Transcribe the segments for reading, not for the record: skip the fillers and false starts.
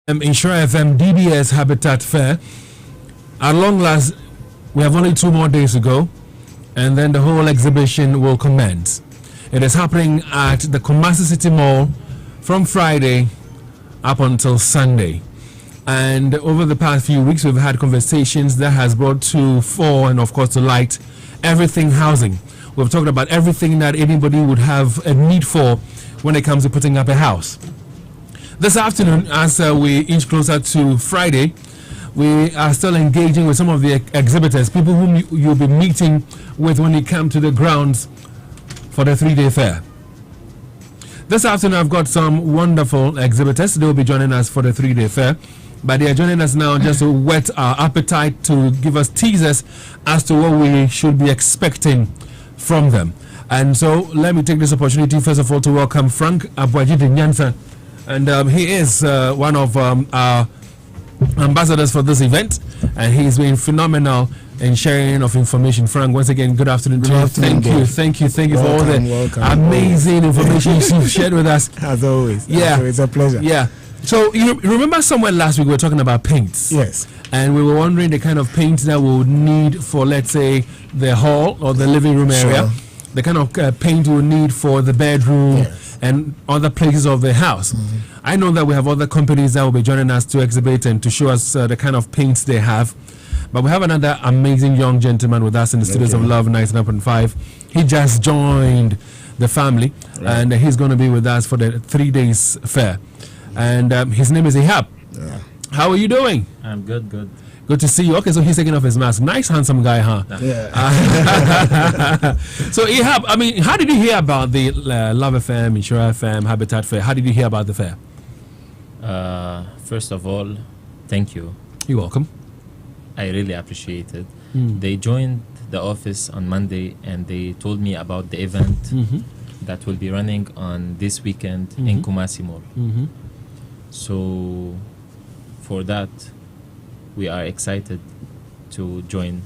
Insure FM DBS Habitat Fair. At long last, we have only 2 more days to go, and then the whole exhibition will commence. It is happening at the Kumasi City Mall from Friday up until Sunday. And over the past few weeks, we've had conversations that has brought to fore and, of course, to light everything housing. We've talked about everything that anybody would have a need for when it comes to putting up a house. This afternoon, as we inch closer to Friday, we are still engaging with some of the exhibitors, people whom you'll be meeting with when you come to the grounds for the 3-day fair. This afternoon, I've got some wonderful exhibitors. They'll be joining us for the 3-day fair, but they are joining us now just to whet our appetite, to give us teasers as to what we should be expecting from them. And so, let me take this opportunity, first of all, to welcome Frank Abuajide Nyansa. And he is one of our ambassadors for this event, and he's been phenomenal in sharing of information. Frank, once again, good afternoon to you. Thank you for all the amazing information you've shared with us. As always. Yeah. It's a pleasure. Yeah. So, you remember somewhere last week we were talking about paints? Yes. And we were wondering the kind of paint that we would need for, let's say, the hall or the living room area. Sure. The kind of paint we would need for the bedroom. Yes. And other places of the house. I know that we have other companies that will be joining us to exhibit and to show us the kind of paints they have. But we have another amazing young gentleman with us in the studios of Love 99.5. He just joined the family, and he's going to be with us for the 3 days fair. And his name is Ihab. Yeah. How are you doing? I'm good. Good to see you. Okay, so he's taking off his mask. Nice, handsome guy, huh? Yeah. So, Ihab, I mean, how did you hear about the Love FM, Insure FM, Habitat Fair? How did you hear about the fair? First of all, thank you. You're welcome. I really appreciate it. They joined the office on Monday and they told me about the event that will be running on this weekend in Kumasi Mall. So, for that, we are excited to join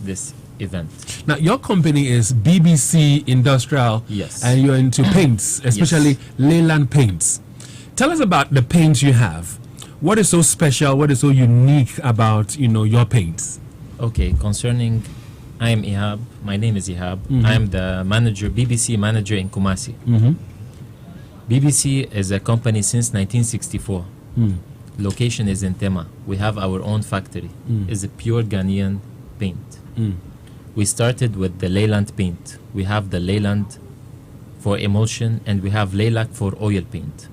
this event. Now, your company is BBC Industrial. Yes. And you're into paints, especially Leyland paints. Tell us about the paints you have. What is so special, what is so unique about, your paints? Okay, concerning, I am Ihab. My name is Ihab. I am the manager, BBC manager in Kumasi. BBC is a company since 1964. Location is in Tema. We have our own factory. It's a pure Ghanaian paint. We started with the Leyland paint. We have the Leyland for emulsion and we have Lilac for oil paint.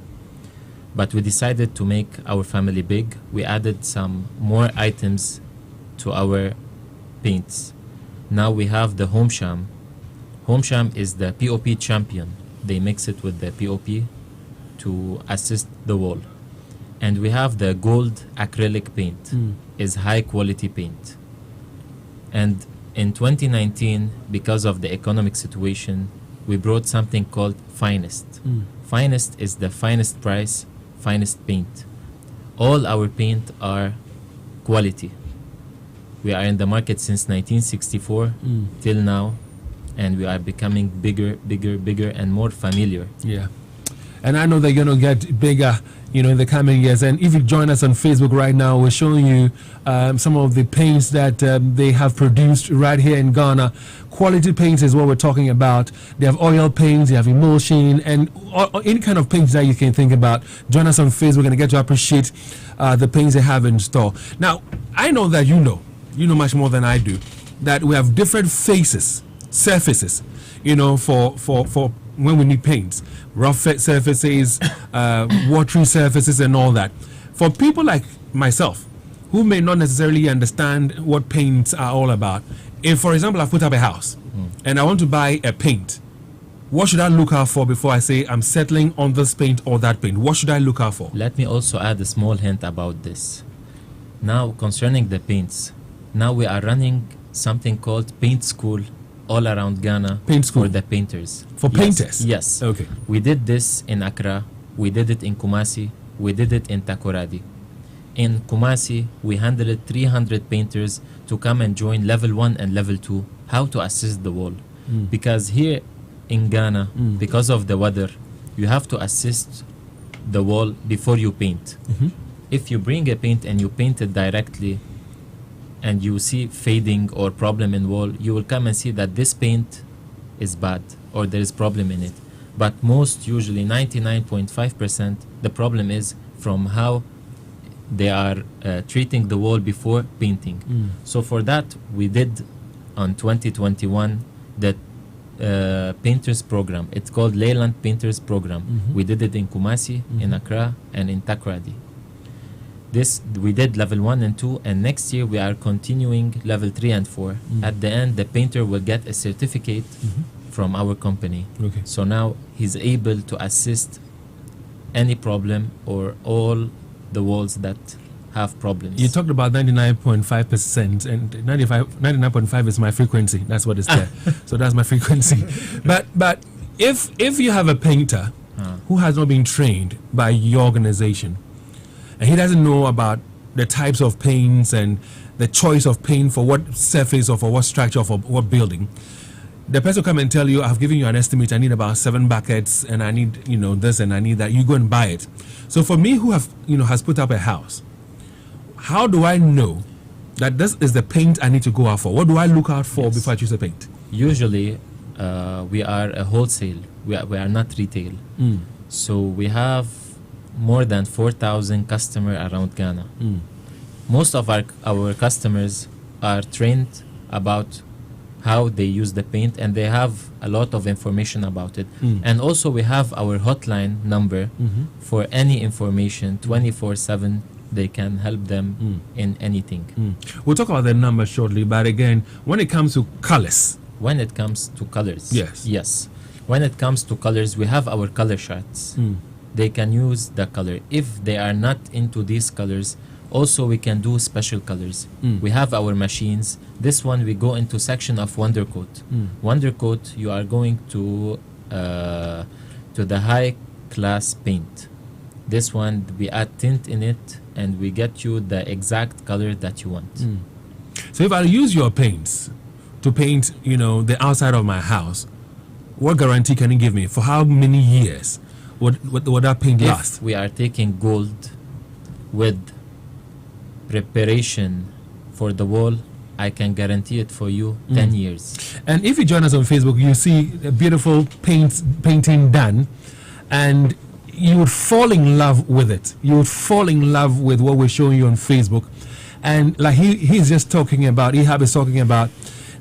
But we decided to make our family big. We added some more items to our paints. Now we have the Home Sham. Home Sham is the POP champion. They mix it with the POP to assist the wall. And we have the gold acrylic paint. Is high quality paint. And in 2019, because of the economic situation, we brought something called Finest. Finest is the finest price, finest paint. All our paint are quality. We are in the market since 1964 till now, and we are becoming bigger and more familiar. Yeah. And I know that you're going to get bigger, in the coming years. And if you join us on Facebook right now, we're showing you some of the paints that they have produced right here in Ghana. Quality paints is what we're talking about. They have oil paints, they have emulsion, and any kind of paints that you can think about. Join us on Facebook and get to appreciate the paints they have in store. Now, I know that you know much more than I do, that we have different surfaces, for when we need paints. Rough surfaces, watery surfaces, and all that. For people like myself, who may not necessarily understand what paints are all about, if, for example, I put up a house and I want to buy a paint, what should I look out for before I say I'm settling on this paint or that paint? What should I look out for? Let me also add a small hint about this. Now, concerning the paints, now we are running something called Paint School all around Ghana. Paint school for the painters. For painters? Yes. Okay. We did this in Accra. We did it in Kumasi. We did it in Takoradi. In Kumasi, we handled 300 painters to come and join level 1 and level 2, how to assist the wall. Because here in Ghana, because of the weather, you have to assist the wall before you paint. If you bring a paint and you paint it directly and you see fading or problem in wall, you will come and see that this paint is bad or there is problem in it. But most usually 99.5% the problem is from how they are treating the wall before painting. So for that we did on 2021 the painters program. It's called Leyland Painters Program. We did it in Kumasi, in Accra, and in Takoradi. This we did level 1 and 2, and next year we are continuing level 3 and 4. At the end, the painter will get a certificate from our company. Okay. So now he's able to assist any problem or all the walls that have problems. You talked about 99.5%, and 99.5 is my frequency. That's what is there. So that's my frequency. But if you have a painter who has not been trained by your organization, and he doesn't know about the types of paints and the choice of paint for what surface or for what structure or for what building, the person will come and tell you, I've given you an estimate, I need about 7 buckets and I need, this and I need that. You go and buy it. So for me who has put up a house, how do I know that this is the paint I need to go out for? What do I look out for before I choose a paint? Usually we are a wholesale. We are not retail. So we have more than 4,000 customers around Ghana. Most of our customers are trained about how they use the paint, and they have a lot of information about it. And also we have our hotline number for any information 24/7. They can help them in anything. We'll talk about the number shortly, but again, when it comes to colors. When it comes to colors. Yes. When it comes to colors, we have our color charts. They can use the color. If they are not into these colors, also we can do special colors. We have our machines. This one we go into section of Wonder Coat. Wonder Coat, you are going to the high class paint. This one we add tint in it and we get you the exact color that you want. So if I use your paints to paint, the outside of my house, what guarantee can you give me? For how many years would that paint last? If we are taking gold with preparation for the wall, I can guarantee it for you 10 years. And if you join us on Facebook, you see a beautiful painting done, and you would fall in love with it. You would fall in love with what we're showing you on Facebook. And like he's just talking about, Ihab is talking about,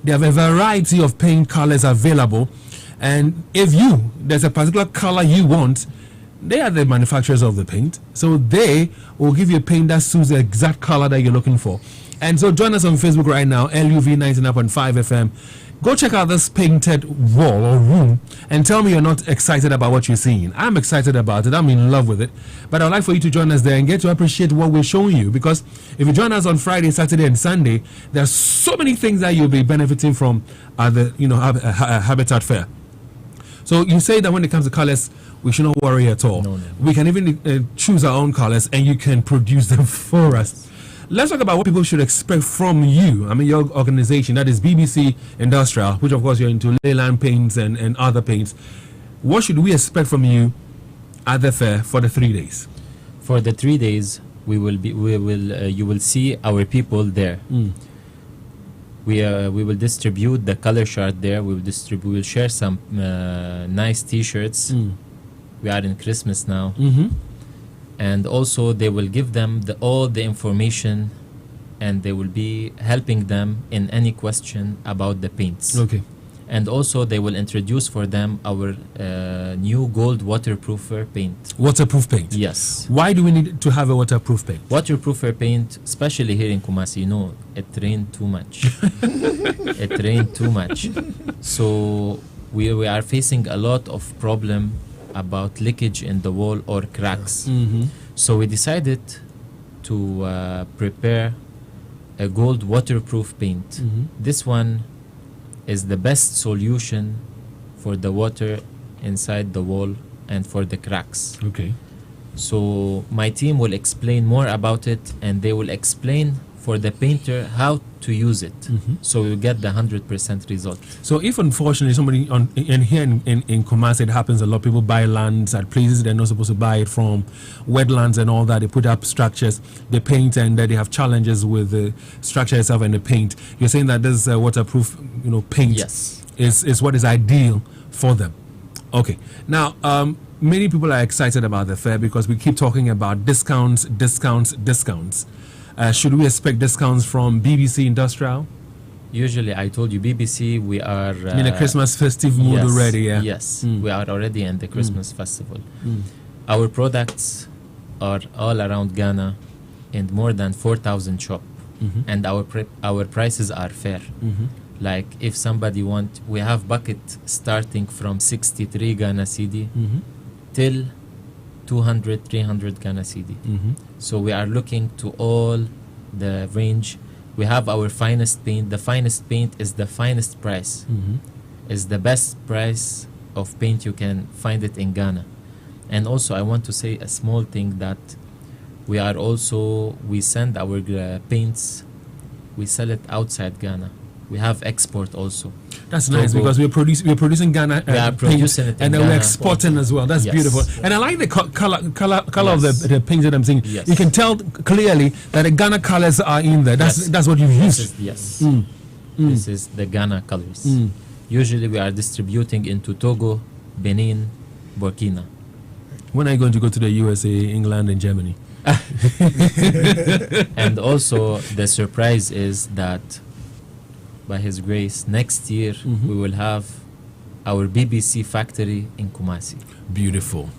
they have a variety of paint colors available. And if there's a particular color you want, they are the manufacturers of the paint. So they will give you a paint that suits the exact color that you're looking for. And so join us on Facebook right now, LUV 99.5 FM. Go check out this painted wall or room and tell me you're not excited about what you're seeing. I'm excited about it. I'm in love with it. But I'd like for you to join us there and get to appreciate what we're showing you, because if you join us on Friday, Saturday, and Sunday, there's so many things that you'll be benefiting from at the Habitat Fair. So you say that when it comes to colors, we should not worry at all. No. We can even choose our own colors and you can produce them for us. Let's talk about what people should expect from you. I mean, your organization, that is BBC Industrial, which of course you're into Leyland paints and other paints. What should we expect from you at the fair for the 3 days? For the 3 days, you will see our people there. We will distribute the color chart there. We will share some nice T-shirts. We are in Christmas now. And also they will give them all the information, and they will be helping them in any question about the paints. Okay. And also they will introduce for them our new gold waterproofer paint. Waterproof paint? Yes. Why do we need to have a waterproof paint? Waterproofer paint, especially here in Kumasi, it rained too much. It rained too much. So we are facing a lot of problem about leakage in the wall or cracks. So we decided to prepare a gold waterproof paint. This one is the best solution for the water inside the wall and for the cracks. Okay. So my team will explain more about it, and they will explain for the painter how to use it, so you get the 100% result. So if unfortunately somebody here in Kumasi, it happens a lot, people buy lands at places they're not supposed to buy it from, wetlands and all that, they put up structures, they paint, and they have challenges with the structure itself and the paint. You're saying that this waterproof, paint Yes. is what is ideal for them. Okay. Now, many people are excited about the fair because we keep talking about discounts. Should we expect discounts from BBC Industrial? Usually, I told you, BBC, we are... in a Christmas festive mood already, yeah? Yes, we are already in the Christmas festival. Our products are all around Ghana in more than 4,000 shops, and our prices are fair. Like, if somebody we have bucket starting from 63 Ghana cedi till 200, 300 Ghana cedi. So we are looking to all the range. We have our finest paint. The finest paint is the finest price. Is the best price of paint you can find it in Ghana. And also I want to say a small thing that we send our paints, we sell it outside Ghana. We have export also. That's nice because we're producing Ghana producing paint, it and then we're Ghana exporting as well. That's beautiful. And I like the color of the paint that I'm seeing. Yes. You can tell clearly that the Ghana colors are in there. That's what you've used. This is the Ghana colors. Usually we are distributing into Togo, Benin, Burkina. When are you going to go to the USA, England, and Germany? And also the surprise is that by His grace, next year we will have our BBC factory in Kumasi. Beautiful.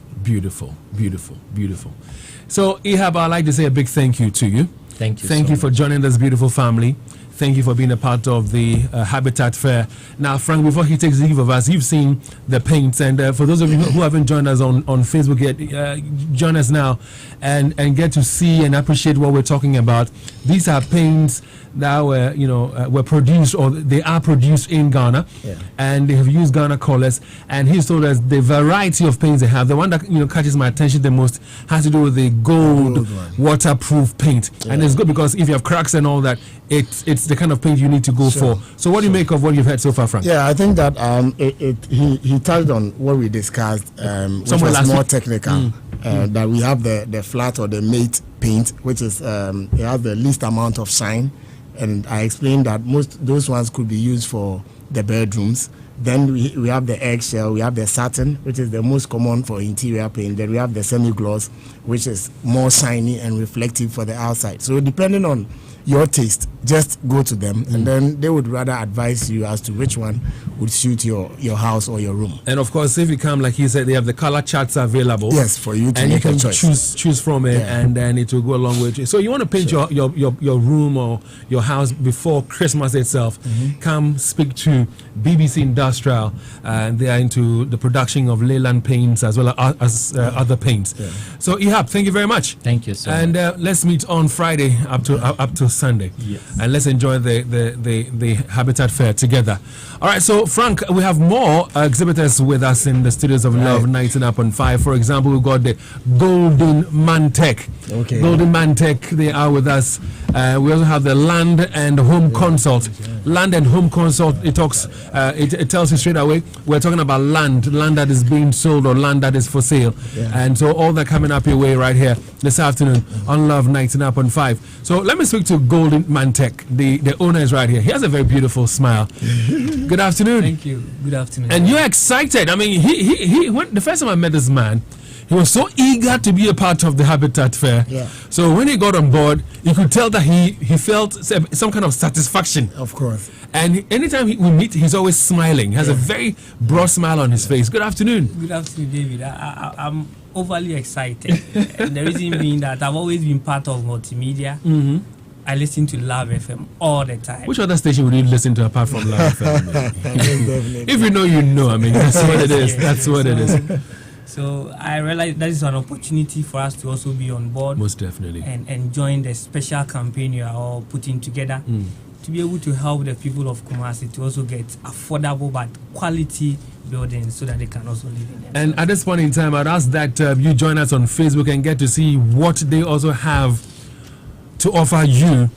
So, Ihab, I'd like to say a big thank you to you. Thank you. Thank you for joining this beautiful family. Thank you for being a part of the Habitat Fair. Now, Frank, before he takes leave of us, you've seen the paints. And for those of you who haven't joined us on Facebook yet, join us now and get to see and appreciate what we're talking about. These are paints that were produced, or they are produced in Ghana, and they have used Ghana colors. And he's told us the variety of paints they have. The one that catches my attention the most has to do with the gold waterproof paint, and it's good because if you have cracks and all that, it's the kind of paint you need to go for. So what do you make of what you've heard so far, Frank? Yeah, I think that he touched on what we discussed, which was more technical. That we have the flat or the matte paint, which is it has the least amount of shine, and I explained that those ones could be used for the bedrooms. Then we have the eggshell, we have the satin, which is the most common for interior paint. Then we have the semi-gloss, which is more shiny and reflective for the outside. So depending on your taste, just go to them, and then they would rather advise you as to which one would suit your house or your room. And of course, if you come, like he said, they have the color charts available. Yes, for you to and make you a can choice. choose from it, and then it will go a long way. So you want to paint your room or your house before Christmas itself? Come speak to BBC Industrial, and they are into the production of Leyland paints as well as other paints. So Ihab, thank you very much. Thank you so much. And let's meet on Friday up to Sunday. Yes. And let's enjoy the Habitat Fair together. All right, so Frank, we have more exhibitors with us in the studios of Love 99.5. For example, we've got the Golden Mantec. Golden Mantec, they are with us. We also have the Land and Home Consult. Land and Home Consult, it talks, it tells you straight away, we're talking about land that is being sold or land that is for sale. And so all that coming up your way right here this afternoon on Love 99.5. So let me speak to Golden Mantec. The owner is right here. He has a very beautiful smile. Good afternoon. Thank you. Good afternoon. And you're excited. I mean, he when the first time I met this man, he was so eager to be a part of the Habitat Fair. So when he got on board, you could tell that he felt some kind of satisfaction. Of course. And anytime we meet, he's always smiling. He has a very broad smile on his face. Good afternoon. Good afternoon, David. I'm overly excited. And the reason being that I've always been part of multimedia. I listen to Love FM all the time. Which other station would you listen to apart from Love FM? If you know, you know. I mean, that's what it is. That's what it is. So I realize that is an opportunity for us to also be on board. Most definitely. And join the special campaign you are all putting together to be able to help the people of Kumasi to also get affordable but quality buildings so that they can also live in them. And at this point in time, I'd ask that you join us on Facebook and get to see what they also have to offer you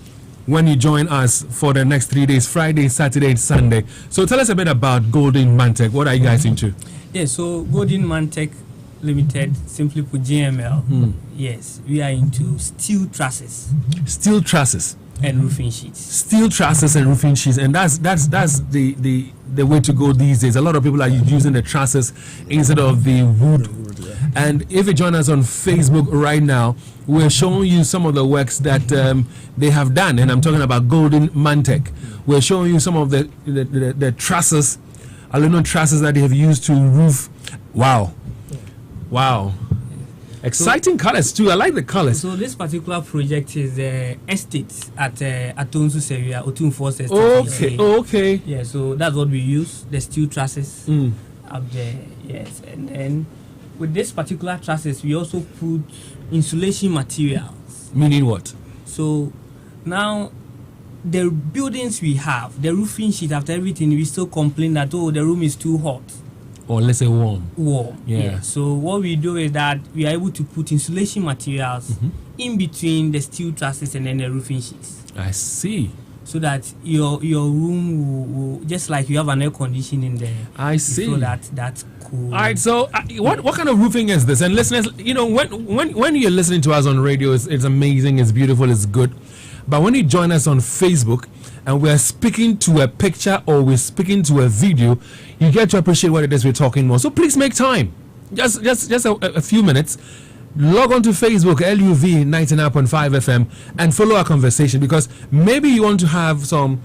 when you join us for the next 3 days, Friday, Saturday, and Sunday. So tell us a bit about Golden Mantec. What are you guys into? Yeah, so Golden Mantec Limited, simply put GML. Yes, we are into steel trusses. Steel trusses. And roofing sheets. Steel trusses and roofing sheets, and that's the way to go these days. A lot of people are using the trusses instead of the wood. And if you join us on Facebook right now, we're showing you some of the works that they have done, and I'm talking about Golden Mantec. We're showing you some of the trusses, aluminum trusses that they have used to roof. Wow. Exciting colors too. I like the colors. So this particular project is the estate at Atonsu area, Otunforce Estate. Okay. Okay. Yeah. So that's what we use. The steel trusses up there. Yes. And then with this particular trusses, we also put insulation materials. Meaning what? So now the buildings we have, the roofing sheet, after everything, we still complain that the room is too hot. Or let's say warm. Yeah. So what we do is that we are able to put insulation materials in between the steel trusses and then the roofing sheets. I see. So that your room will just like you have an air conditioning there. I see. So that's cool. All right. So what kind of roofing is this? And listeners, when you're listening to us on radio, it's amazing, it's beautiful, it's good. But when you join us on Facebook and we're speaking to a picture or we're speaking to a video, you get to appreciate what it is we're talking about. So please make time. Just a few minutes. Log on to Facebook, LUV 99.5 FM, and follow our conversation, because maybe you want to have some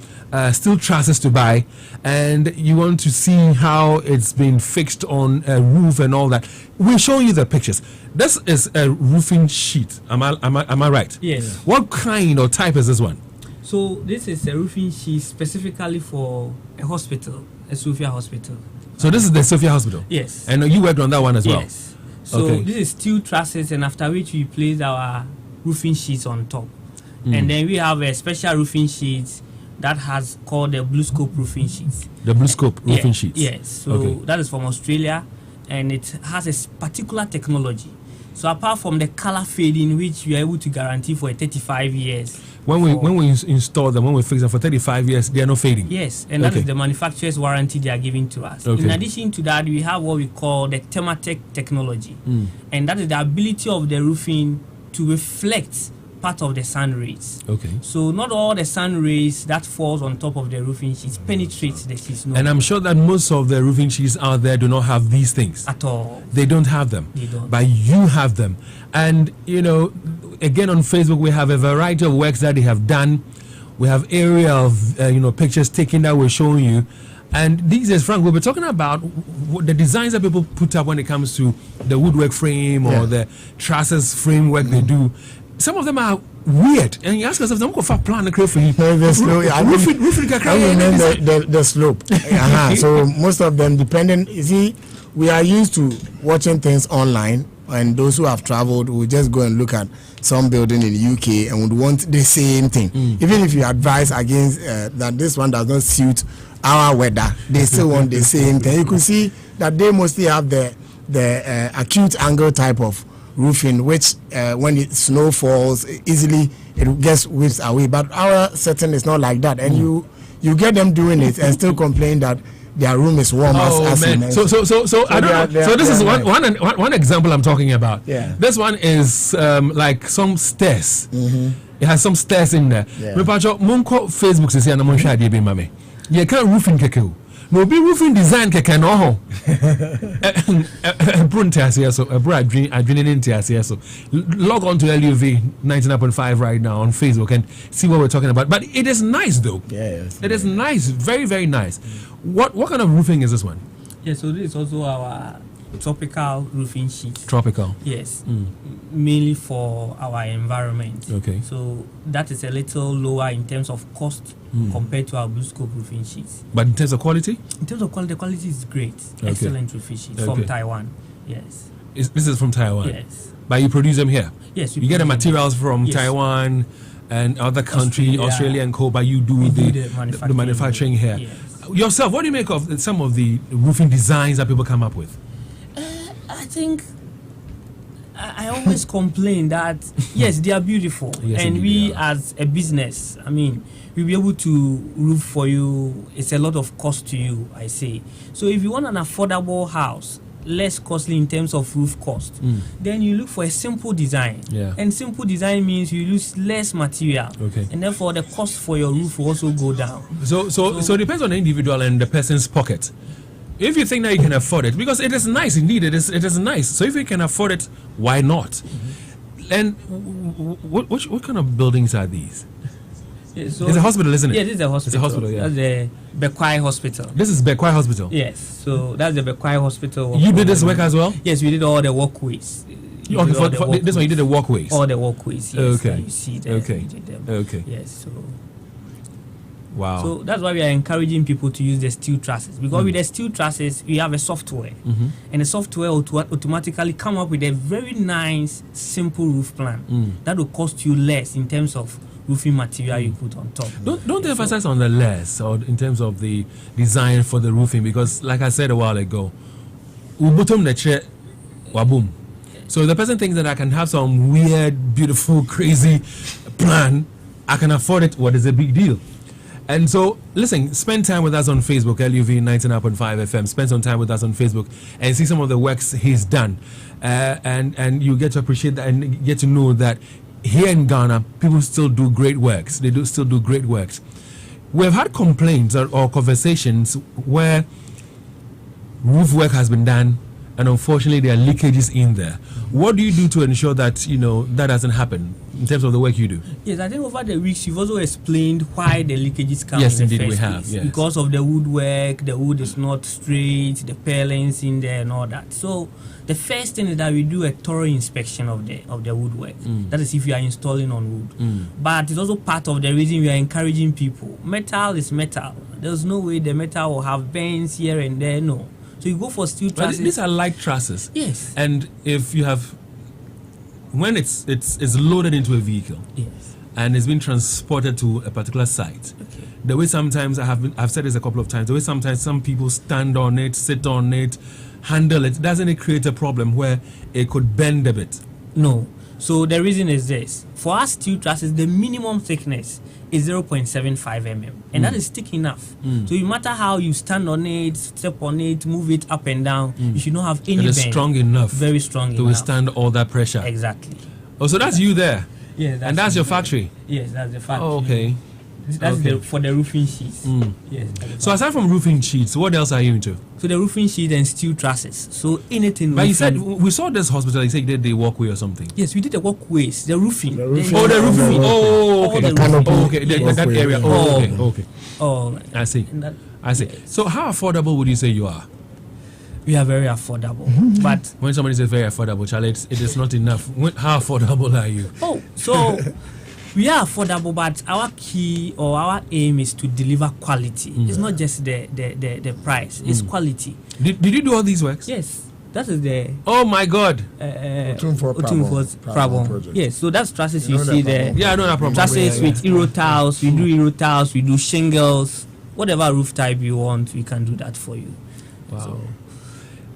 steel trusses to buy and you want to see how it's been fixed on a roof and all that. We'll show you the pictures. This is a roofing sheet. Am I right? Yes. What kind or type is this one? So this is a roofing sheet specifically for a hospital, a Sophia hospital. So this is the Sophia Hospital? Yes. And you worked on that one as well? Yes. So this is steel trusses, and after which we place our roofing sheets on top. And then we have a special roofing sheet that has called the Blue Scope roofing sheets. The Blue Scope roofing sheets? Yes. So that is from Australia, and it has a particular technology. So apart from the color fading, which we are able to guarantee for 35 years. When we install them, when we fix them for 35 years, they are not fading? Yes, and that is the manufacturer's warranty they are giving to us. In addition to that, we have what we call the Thermatech Technology. And that is the ability of the roofing to reflect part of the sun rays. So not all the sun rays that falls on top of the roofing sheets penetrates the sheets. No. And I'm sure that most of the roofing sheets out there do not have these things. At all. They don't have them. They don't. But you have them. And, again on Facebook, we have a variety of works that they have done. We have area of, pictures taken that we're showing you. And these days, Frank, we'll be talking about the designs that people put up when it comes to the woodwork frame or the trusses framework they do. Some of them are weird, and you ask yourself, "I'm going to plan the crane for you." The slope. So most of them, depending, you see, we are used to watching things online, and those who have traveled will just go and look at some building in the UK and would want the same thing. Even if you advise against that this one does not suit our weather, they still want the same thing. You could see that they mostly have the acute angle type of roofing, which when it snow falls easily it gets whipped away, but our setting is not like that, and you get them doing it and still complain that their room is warm. So I don't know. So this is one example I'm talking about. This one is like some stairs. It has some stairs in there. Munko Facebook says I'm on shadi be mame. You can't roofing keke. No be roofing design keke no ho. Log on to LUV 99.5 right now on Facebook and see what we're talking about. But it is nice though. It is nice, very, very nice. What kind of roofing is this one? Yeah, so this is also our tropical roofing sheet. Tropical? Yes. Mainly for our environment. So that is a little lower in terms of cost compared to our Blue Scope roofing sheets. But in terms of quality? In terms of quality, the quality is great. Excellent roofing sheets from Taiwan. Yes. This is from Taiwan? Yes. But you produce them here? Yes. You get the materials from Taiwan and other country, Australia and co, but you do the manufacturing here. Yes. Yourself, what do you make of some of the roofing designs that people come up with? I think I always complain that yes, they are beautiful, Yes, and indeed we they are. as a business, I mean, we'll be able to roof for you. It's a lot of cost to you, I say. So if you want an affordable house, less costly in terms of roof cost, then you look for a simple design. Yeah. And simple design means you use less material, Okay. and therefore the cost for your roof will also go down. So it depends on the individual and the person's pocket. If you think that you can afford it, because it is nice, indeed, it is nice. So if you can afford it, why not? And what kind of buildings are these? Yeah, so It's a hospital, isn't it? Yeah, this is a hospital. It's a hospital, yeah. That's the Bekwai Hospital. This is Bekwai Hospital. Yes, so that's the Bekwai Hospital. You did this work as well? Yes, we did all the walkways. Okay, for this one you did the walkways. All the walkways, yes. Okay. You see them. Okay. We did them. Okay. Yes, so Wow. so that's why we are encouraging people to use the steel trusses, because with the steel trusses we have a software, and the software will automatically come up with a very nice simple roof plan that will cost you less in terms of roofing material you put on top. Don't emphasize on the less or in terms of the design for the roofing, because like I said a while ago, ubutum neche wabum. So the person thinks that I can have some weird, beautiful, crazy plan, I can afford it. What is a big deal? And so, listen, spend time with us on Facebook, LUV 99.5 FM. Spend some time with us on Facebook and see some of the works he's done. And you get to appreciate that and get to know that here in Ghana, people still do great works. They still do great works. We've had complaints or conversations where roof work has been done, and unfortunately there are leakages in there. What do you do to ensure that that doesn't happen in terms of the work you do? Yes, I think over the weeks you've also explained why the leakages come. Yes, in the indeed first we have. place. Yes. Because of the woodwork, the wood is not straight, the purlins in there and all that. So the first thing is that we do a thorough inspection of the woodwork. That is if you are installing on wood. But it's also part of the reason we are encouraging people. Metal is metal. There's no way the metal will have bends here and there. No. So you go for steel trusses. But these are light trusses. Yes. And if you have, when it's loaded into a vehicle, Yes. and it's been transported to a particular site, Okay. the way sometimes I've said this a couple of times, the way sometimes some people stand on it, sit on it, handle it, doesn't it create a problem where it could bend a bit? No. So the reason is this: for us steel trusses, the minimum thickness is 0.75 mm, and that is thick enough. So no matter how you stand on it, step on it, move it up and down, you should not have any It is bend. strong enough, Very strong to enough. withstand all that pressure. Exactly. Oh, so that's you there, Yeah, and that's your factory. Yes, that's the factory. Oh, okay. That's Okay. for the roofing sheets. Yes. that's the So aside from roofing sheets, what else are you into? So the roofing sheet and steel trusses. So anything. But you roofing- said we saw this hospital. You said you did the walkway or something. Yes, we did the walkways, the roofing. The roofing. Oh, the roofing. Oh, okay. The canopy. Oh, okay. That Walkway. area. Oh, Oh. okay. Okay. Oh, I see. and that, I see. yes. So how affordable would you say you are? We are very affordable, but When somebody says very affordable, Charlie, it is not enough. How affordable are you? so we are affordable, but our key or our aim is to deliver quality. It's not just the price; it's quality. Did you do all these works? Yes, that is the Oh my God! Otumfuo's problem. project. Yes, so that's trusses You you know see that there. problem? Yeah, I know that problem. Trusses Yeah, with Euro tiles. We do Euro tiles. We do shingles. Whatever roof type you want, we can do that for you. Wow.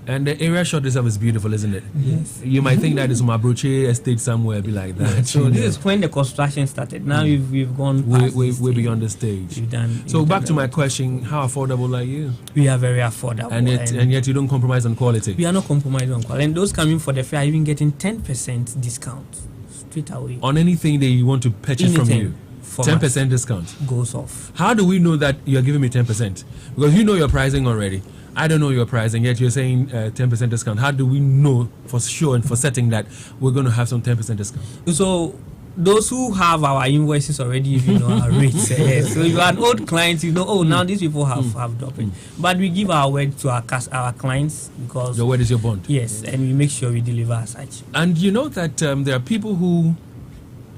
And the area shot itself is beautiful, isn't it? Yes. You might think that is Mabroche estate somewhere, be like that. So this is when the construction started. Now we've gone way, past way, this way stage. beyond the stage. We've done. So we've back done to my that. question: how affordable are you? We are very affordable, And yet you don't compromise on quality. we are not compromising on quality. And those coming for the fair are even getting 10% discount straight away. On anything that you want to purchase from Anything you, from 10% discount. goes off. How do we know that you're giving me 10%? Because you know your pricing already. I don't know your pricing, yet you're saying 10% discount. How do we know for sure and for certain that we're going to have some 10% discount? So those who have our invoices already, you know our rates. So if you are an old client, you know, oh, now these people have dropped it. But we give our word to our clients because Your word is your bond. yes, and we make sure we deliver as such. And you know that there are people who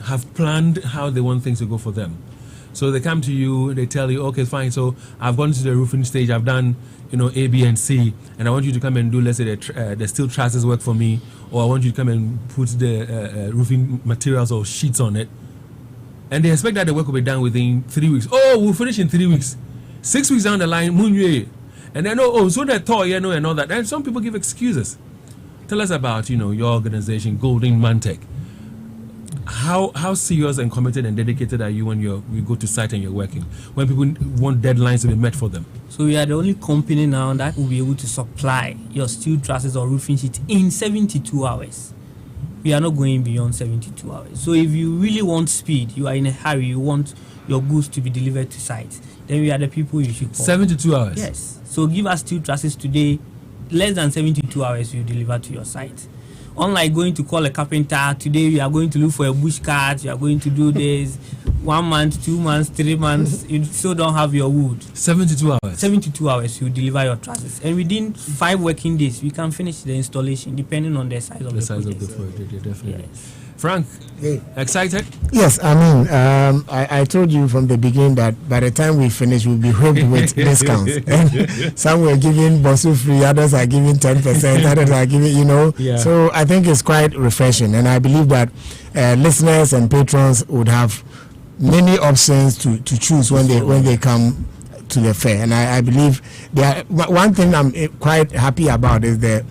have planned how they want things to go for them. So they come to you, they tell you, okay, fine, so I've gone to the roofing stage, I've done, A, B, and C, and I want you to come and do, let's say, the steel trusses work for me, or I want you to come and put the roofing materials or sheets on it. And they expect that the work will be done within 3 weeks. Oh, we'll finish in 3 weeks. 6 weeks down the line, and then, so that toy, and all that. And some people give excuses. Tell us about, your organization, Golden Mantec. How serious and committed and dedicated are you when you go to site and you're working? When people want deadlines to be met for them? So we are the only company now that will be able to supply your steel trusses or roofing sheet in 72 hours. We are not going beyond 72 hours. So if you really want speed, you are in a hurry, you want your goods to be delivered to site, then we are the people you should call. 72 hours? Yes. So give us steel trusses today, less than 72 hours you deliver to your site. Unlike going to call a carpenter, today we are going to look for a bush cart, you are going to do this 1 month, 2 months, 3 months, you still don't have your wood. 72 hours? 72 hours you deliver your trusses. And within 5 working days, we can finish the installation depending on the size of the project. Of the project, definitely. Yes. Frank, excited? Yes, I mean, I told you from the beginning that by the time we finish, we'll be whipped with discounts. And some were giving Bosu free, others are giving 10%, others are giving, Yeah. So I think it's quite refreshing. And I believe that listeners and patrons would have many options to choose when they come to the fair. And I believe one thing I'm quite happy about is the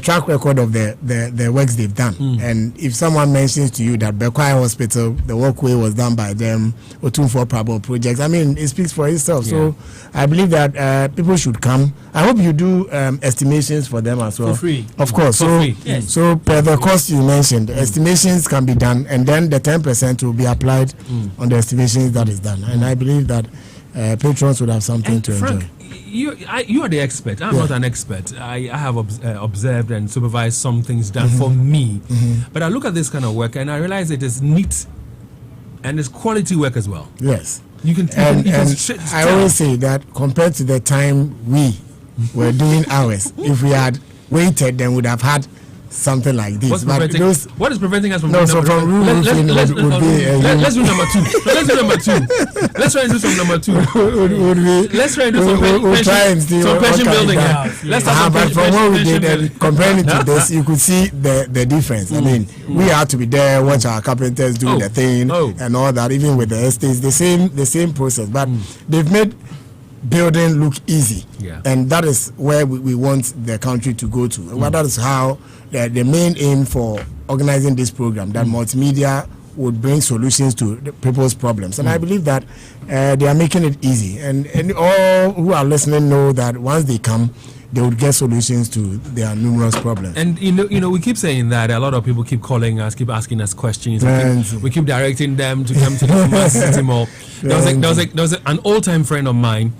track record of the works they've done. And if someone mentions to you that Bekwai Hospital, the walkway was done by them, or Diaspora Problem projects, I mean, it speaks for itself. Yeah. So I believe that people should come. I hope you do estimations for them as well. For free. Of course. For free. Yes. So per the cost you mentioned, estimations can be done, and then the 10% will be applied on the estimations that is done. And I believe that patrons would have something to Frank, enjoy. You are the expert. I'm not an expert. I have observed and supervised some things done for me. But I look at this kind of work and I realize it is neat and it's quality work as well. Yes. You can I always say that compared to the time we were doing ours, if we had waited, then we'd have had something like this. What is preventing us from let's do number 2. Let's try and do some number 2. Let's try and do some pension building. Let's start from what we did and comparing it to this, you could see the difference. I mean, we had to be there, watch our carpenters do the thing and all that. Even with the estates, the same process, but they've made building look easy, and that is where we want the country to go to. Well, that is how the main aim for organizing this program, that multimedia would bring solutions to people's problems, and I believe that they are making it easy, and all who are listening know that once they come, they would get solutions to their numerous problems. And we keep saying that a lot of people keep calling us, keep asking us questions. We keep directing them to come to the Kumasi City Mall. There was an old-time friend of mine.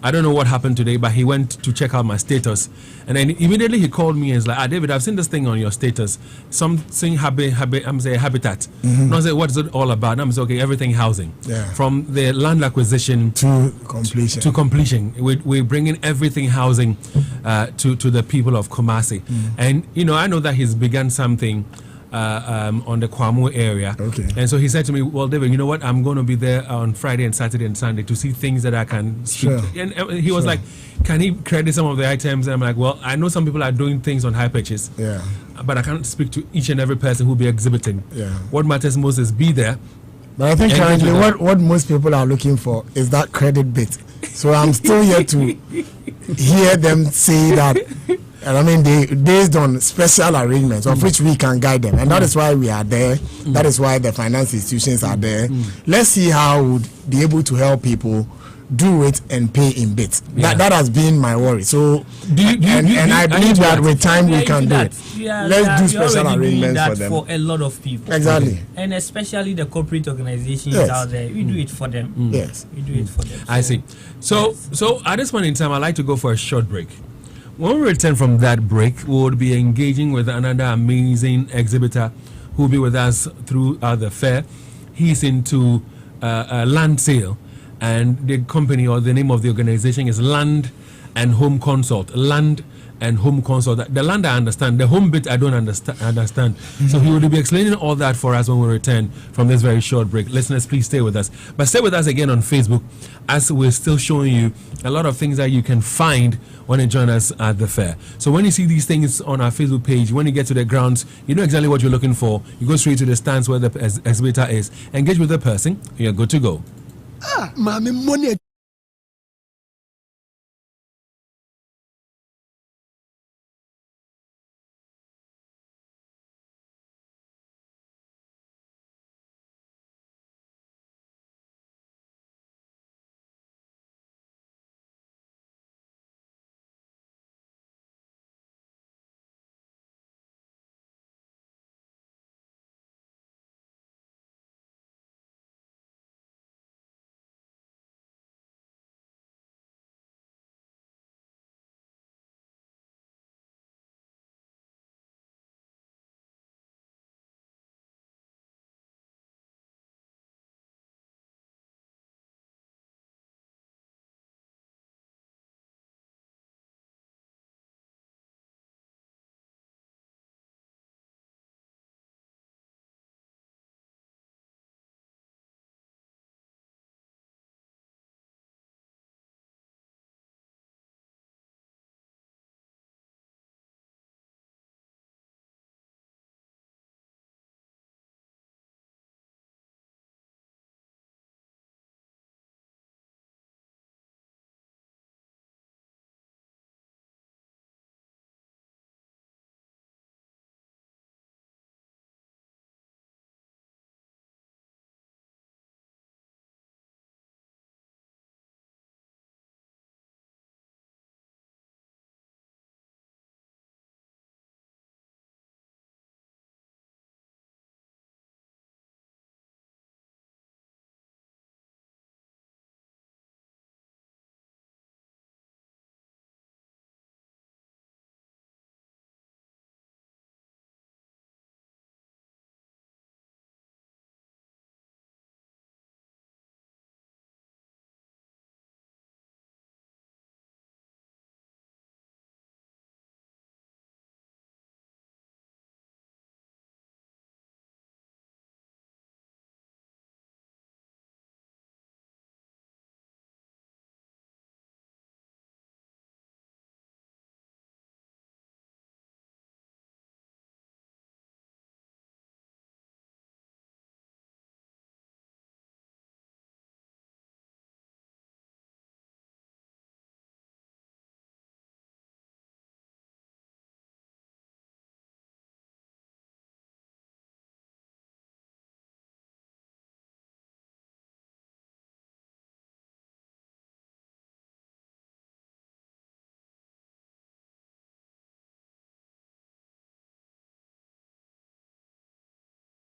I don't know what happened today, but he went to check out my status, and then immediately he called me and was like, David, I've seen this thing on your status, something habitat. And I said, what is it all about? And I'm saying, okay, everything housing, from the land acquisition to completion. We're bringing everything housing to the people of Kumasi. And I know that he's begun something on the Kwamu area. Okay. And so he said to me, well, David, you know what? I'm going to be there on Friday and Saturday and Sunday to see things that I can speak. Sure. And he was like, can he credit some of the items? And I'm like, well, I know some people are doing things on high pitches. Yeah. But I can't speak to each and every person who will be exhibiting. Yeah. What matters most is be there. But I think currently what most people are looking for is that credit bit. So I'm still here to hear them say that. And I mean, based on special arrangements of which we can guide them. And that is why we are there. That is why the finance institutions are there. Let's see how we would be able to help people do it and pay in bits. That has been my worry. So, I believe that with time we can do it. Let's do special arrangements for them. For a lot of people. Exactly. And especially the corporate organizations out there. We do it for them. Yes. We do it for them. I see. So at this point in time, I'd like to go for a short break. When we return from that break, we will be engaging with another amazing exhibitor who will be with us throughout the fair. He's into land sale, and the company or the name of the organization is Land and Home Consult. Land and Home Consult. The land I understand, the home bit I don't understand. So he will be explaining all that for us when we return from this very short break. Listeners, please stay with us. But stay with us again on Facebook, as we're still showing you a lot of things that you can find when you join us at the fair. So when you see these things on our Facebook page, when you get to the grounds, you know exactly what you're looking for. You go straight to the stands where the exhibitor is, engage with the person, you're good to go. Money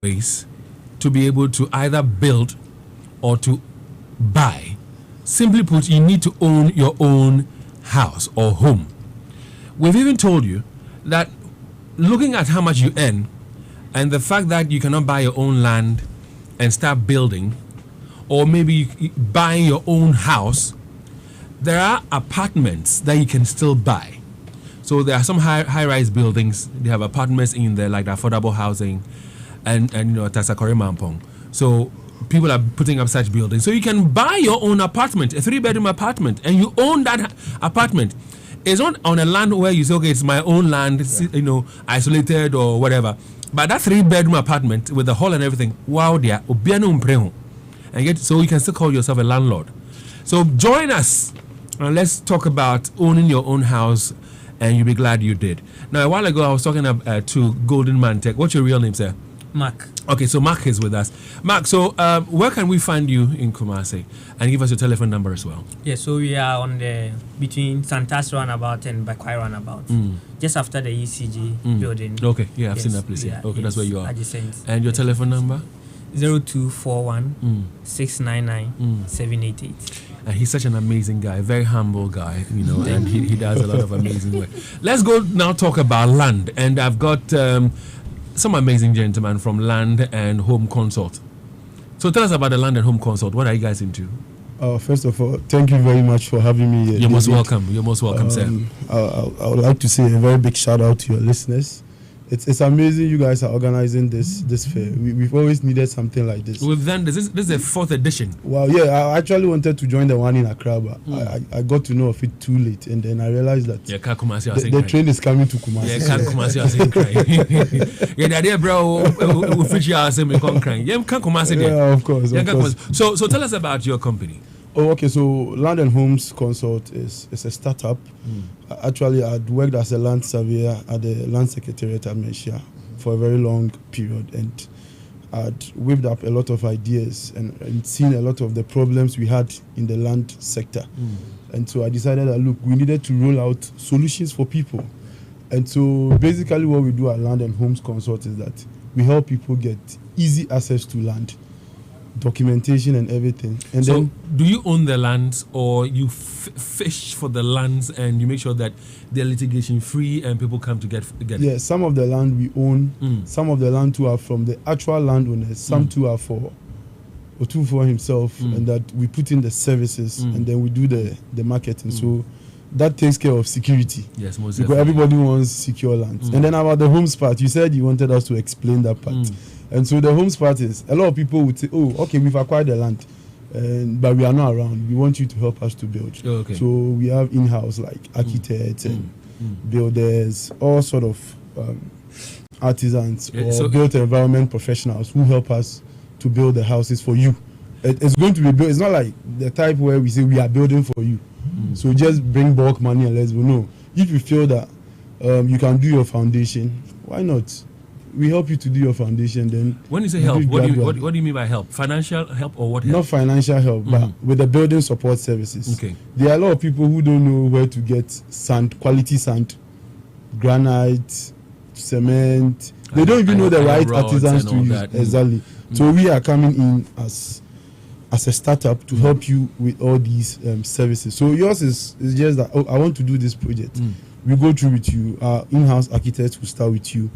ways to be able to either build or to buy. Simply put, you need to own your own house or home. We've even told you that looking at how much you earn and the fact that you cannot buy your own land and start building, or maybe buying your own house, there are apartments that you can still buy. So there are some high-rise buildings. They have apartments in there, like the affordable housing, and Tasakore Mampong. So people are putting up such buildings. So you can buy your own apartment, a 3-bedroom apartment, and you own that apartment. It's not on a land where you say, okay, it's my own land, isolated or whatever. But that 3-bedroom apartment with the hall and everything, wow, there, and yet, so you can still call yourself a landlord. So join us and let's talk about owning your own house, and you'll be glad you did. Now, a while ago, I was talking to Golden Mantec. What's your real name, sir? Mark. Okay, so Mark is with us. Mark, so where can we find you in Kumasi? And give us your telephone number as well. Yeah, so we are on the between Santas Roundabout and Bakwai Roundabout, just after the ECG building. Okay, yeah, I've seen that place. Yeah. Okay, that's where you are. Adjacent. And your telephone number? 0241 699 788. And he's such an amazing guy, very humble guy, and he does a lot of amazing work. Let's go now talk about land. And I've got some amazing gentlemen from Land and Home Consult. So tell us about the Land and Home Consult. What are you guys into? First of all, thank you very much for having me here. You're most welcome. You're most welcome, sir. I would like to say a very big shout out to your listeners. It's amazing you guys are organizing this fair. We've always needed something like this. We've done this. This is the 4th edition. Wow, yeah. I actually wanted to join the one in Accra, but I got to know of it too late, and then I realized that the train is coming to Kumasi. Yeah, Kumasi was saying crying. Yeah, the idea, bro, we feature ourselves, we can't cry. Yeah, can't Kumasi. Yeah, of course. So tell us about your company. Oh, okay. So Land and Homes Consult is a startup. Actually, I'd worked as a land surveyor at the Land Secretariat at Meshia for a very long period, and I'd whipped up a lot of ideas and seen a lot of the problems we had in the land sector. And so I decided that, look, we needed to roll out solutions for people. And so basically what we do at Land and Homes Consult is that we help people get easy access to land, documentation and everything. And so then, do you own the lands, or you fish for the lands and you make sure that they're litigation free and people come to get it? Yeah, some of the land we own, some of the land too are from the actual landowners, some too are for himself, and that we put in the services and then we do the marketing. So that takes care of security. Yes, most because everybody wants secure lands. And then about the homes part, you said you wanted us to explain that part. And so the homes part is, a lot of people would say, oh, okay, we've acquired the land, but we are not around. We want you to help us to build. Oh, okay. So we have in-house like architects and builders, all sort of artisans or built environment professionals who help us to build the houses for you. It's going to be built. It's not like the type where we say we are building for you. So just bring bulk money and let's go. No. If you feel that you can do your foundation, why not? We help you to do your foundation. Then when you say help, what do you mean by help? Financial help or what help? Not financial help, but with the building support services. Okay. There are a lot of people who don't know where to get sand, quality sand, granite, cement. They don't even know the right artisans to use. Exactly. So we are coming in as a startup to help you with all these services. So yours is just that, I want to do this project. We go through with you. Our in-house architects will start with you.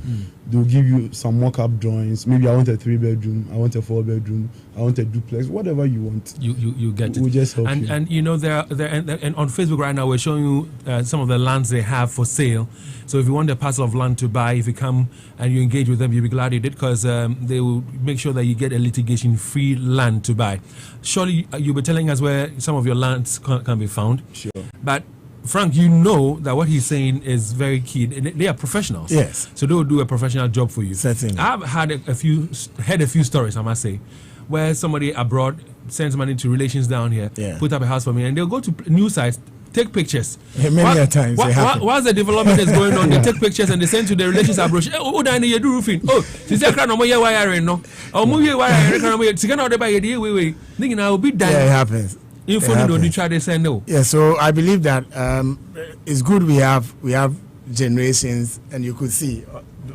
They'll give you some mock-up drawings. Maybe I want a 3-bedroom, I want a 4-bedroom, I want a duplex, whatever you want. You get it. We'll just help you. And and on Facebook right now we're showing you some of the lands they have for sale. So if you want a parcel of land to buy, if you come and you engage with them, you'll be glad you did, because they will make sure that you get a litigation-free land to buy. Surely you'll be telling us where some of your lands can be found. Sure. But Frank, you know that what he's saying is very key. They are professionals. Yes. So they will do a professional job for you. Certainly. I've had a few stories, I must say, where somebody abroad sends money to relations down here, put up a house for me, and they'll go to news sites, take pictures. Many times they happen. Whilst the development is going on, they take pictures and they send to the relations abroad. Oh, Danny, you do roofing. Oh, she said, "Can no more wiring no? Oh, move your wiring. Can no more. She cannot buy it. We. Thinking I will be done. Yeah, it happens. Don't you try to say no? Yeah, so I believe that it's good we have generations, and you could see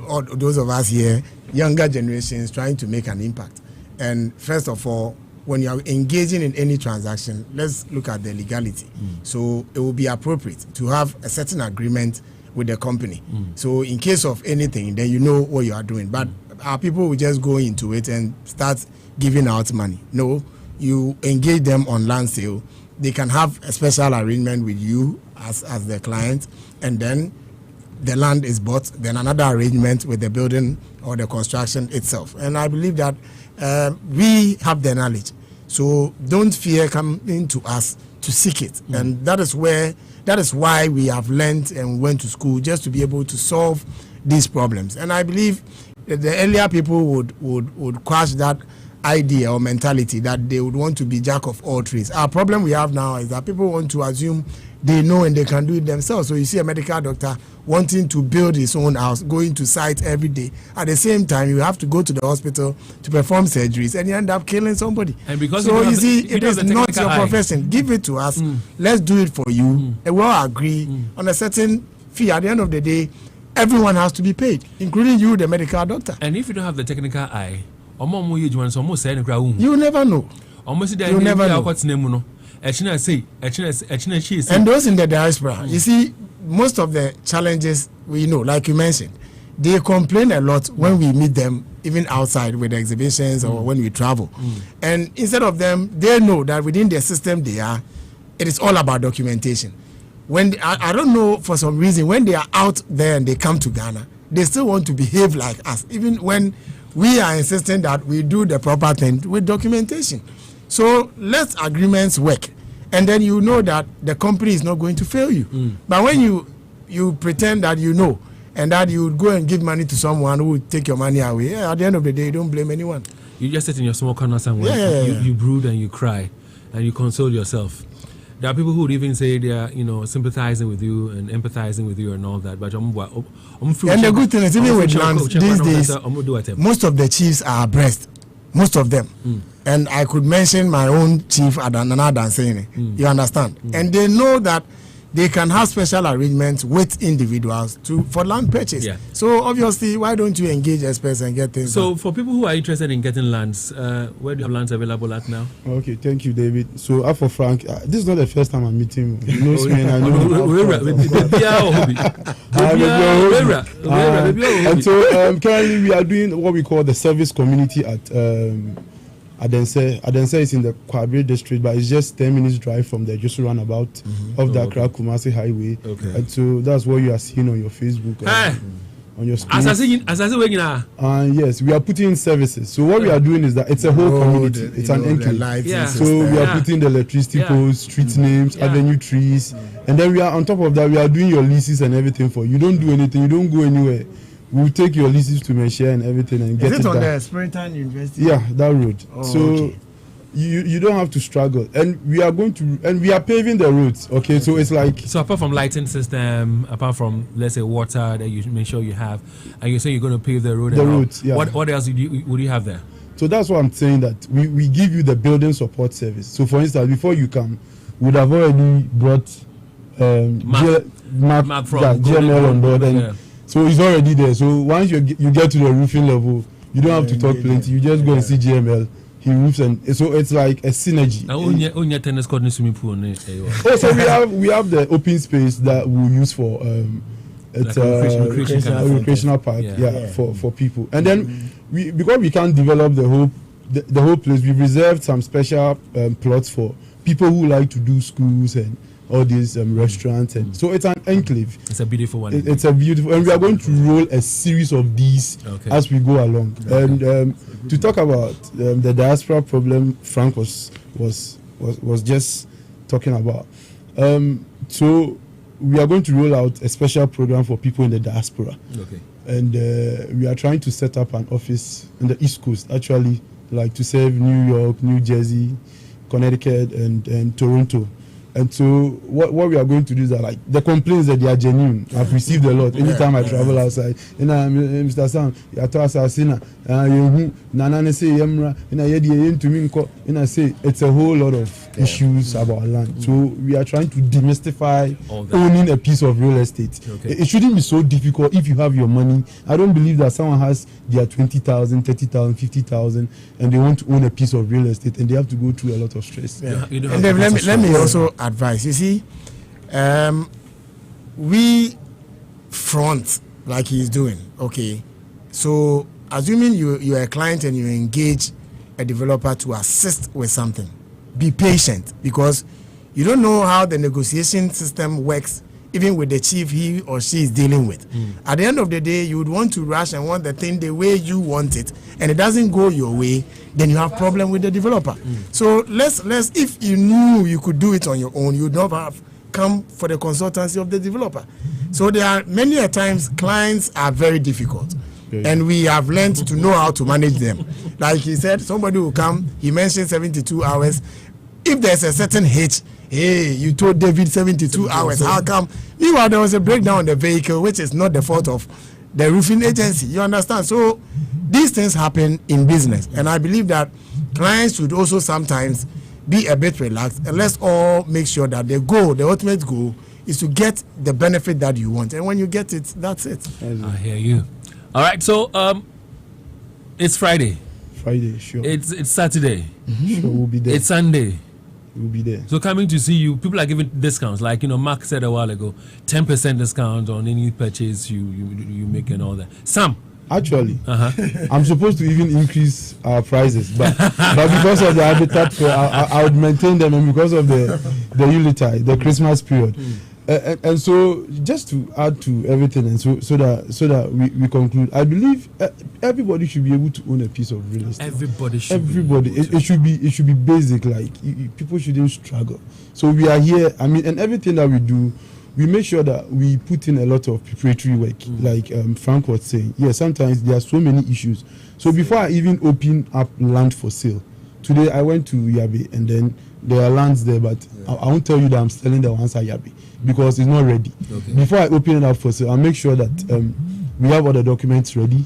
all those of us here younger generations trying to make an impact. And first of all, when you are engaging in any transaction, let's look at the legality. So it will be appropriate to have a certain agreement with the company. So in case of anything, then you know what you are doing. But our people will just go into it and start giving out money. No, you engage them on land sale. They can have a special arrangement with you as the client, and then the land is bought, then another arrangement with the building or the construction itself. And I believe that we have the knowledge. So don't fear coming to us to seek it. And that is why we have learned and went to school, just to be able to solve these problems. And I believe that the earlier people would quash that idea or mentality that they would want to be jack of all trades. Our problem we have now is that people want to assume they know and they can do it themselves. So you see a medical doctor wanting to build his own house, going to site every day. At the same time, you have to go to the hospital to perform surgeries, and you end up killing somebody. And because so you see, it is not your profession. Give it to us. Let's do it for you. And we'll agree on a certain fee. At the end of the day, everyone has to be paid, including you, the medical doctor. And if you don't have the technical eye, you never know. You never know. And those in the diaspora, you see, most of the challenges we know, like you mentioned, they complain a lot when we meet them, even outside with the exhibitions or when we travel. And instead of them, they know that within the system they are, it is all about documentation. When I don't know, for some reason, when they are out there and they come to Ghana, they still want to behave like us, even when we are insisting that we do the proper thing with documentation. So let agreements work, and then you know that the company is not going to fail you. But when you pretend that you know, and that you would go and give money to someone who would take your money away, at the end of the day, you don't blame anyone. You just sit in your small corner somewhere. You brood and you cry, and you console yourself. There are people who would even say they are, sympathizing with you and empathizing with you and all that. But and the good thing is, even with lands these days, most of the chiefs are abreast. Most of them. And I could mention my own chief, Adanana Dansene. You understand? And they know that they can have special arrangements with individuals for land purchase. So obviously, why don't you engage experts and get things done? For people who are interested in getting lands, where do you have lands available at now? Okay, thank you, David. So for Frank, this is not the first time I'm meeting him. He knows me and I know him. And so currently we are doing what we call the service community at Adense. Adense is in the Kwabre district, but it's just 10 minutes drive from the Josu roundabout of the Accra Kumasi highway. And so that's what you are seeing on your Facebook, on your screen. Yes, we are putting in services. So what we are doing is that it's a whole community. It's an enclave. So we are putting the electricity poles, street names, avenue trees, and then we are on top of that. We are doing your leases and everything for you. You don't do anything. You don't go anywhere. We'll take your leases to Meshare and everything and get it done. Is it on the Springtown University? Yeah, that road. You don't have to struggle, and we are paving the roads. So it's like, so apart from lighting system, apart from, let's say, water that you make sure you have, and you say you're going to pave the road. The roads. Yeah. What else would you have there? So that's what I'm saying, that we give you the building support service. So for instance, before you come, we'd have already brought map from GML on board, and so it's already there. So once you get to the roofing level, you don't have to talk plenty. You just go and see GML. He roofs, and so it's like a synergy. Tennis court and swimming pool. So we have the open space that we'll use for it's a recreational park, for people. And then because we can't develop the whole place, we've reserved some special plots for people who like to do schools and all these restaurants, and so it's an enclave. It's a beautiful one. It's a beautiful, and we are going to roll a series of these as we go along. And to talk about the diaspora problem, Frank was just talking about. So we are going to roll out a special program for people in the diaspora. And we are trying to set up an office in the East Coast, actually, like to serve New York, New Jersey, Connecticut, and Toronto. And so what we are going to do is that, like, the complaints that they are genuine. I've received a lot anytime I travel outside. And Mr. Sam, I told Assassina, Nana say Yemra, and I to me, and I say it's a whole lot of issues about land. So we are trying to demystify owning a piece of real estate. It shouldn't be so difficult if you have your money. I don't believe that someone has their 20,000, 30,000, 50,000, and they want to own a piece of real estate, and they have to go through a lot of stress. And then let me also advise. You see, we front like he's doing. Okay, so assuming you're a client and you engage a developer to assist with something, be patient, because you don't know how the negotiation system works, even with the chief he or she is dealing with. At the end of the day, you would want to rush and want the thing the way you want it, and it doesn't go your way, then you have problem with the developer. So let's if you knew you could do it on your own, you would not have come for the consultancy of the developer. So there are many a times clients are very difficult. And we have learned to know how to manage them. Like he said, somebody will come, he mentioned 72 hours. If there's a certain hitch, hey, you told David 72 hours, how come? Meanwhile, there was a breakdown on the vehicle, which is not the fault of the roofing agency. You understand? So these things happen in business. And I believe that clients should also sometimes be a bit relaxed. And let's all make sure that the goal, the ultimate goal, is to get the benefit that you want. And when you get it, that's it. I hear you. All right, so it's Friday. Friday, sure. It's Saturday. Sure, we'll be there. It's Sunday. We'll be there. So coming to see you, people are giving discounts. Like, Mark said a while ago, 10% discount on any purchase you make and all that. Sam? Actually, I'm supposed to even increase our prices, but because of the habitat fair, I would maintain them, and because of the Yuletide, the Christmas period. And so, just to add to everything, and so that we conclude, I believe everybody should be able to own a piece of real estate. Everybody. It should be basic. Like, people shouldn't struggle. So we are here. I mean, and everything that we do, we make sure that we put in a lot of preparatory work. Like Frank was saying, sometimes there are so many issues. So before I even open up land for sale, today I went to Yabe, and then there are lands there, but I won't tell you that I'm selling the ones at Yabe, because it's not ready. Before I open it up for sale, I'll make sure that we have all the documents ready.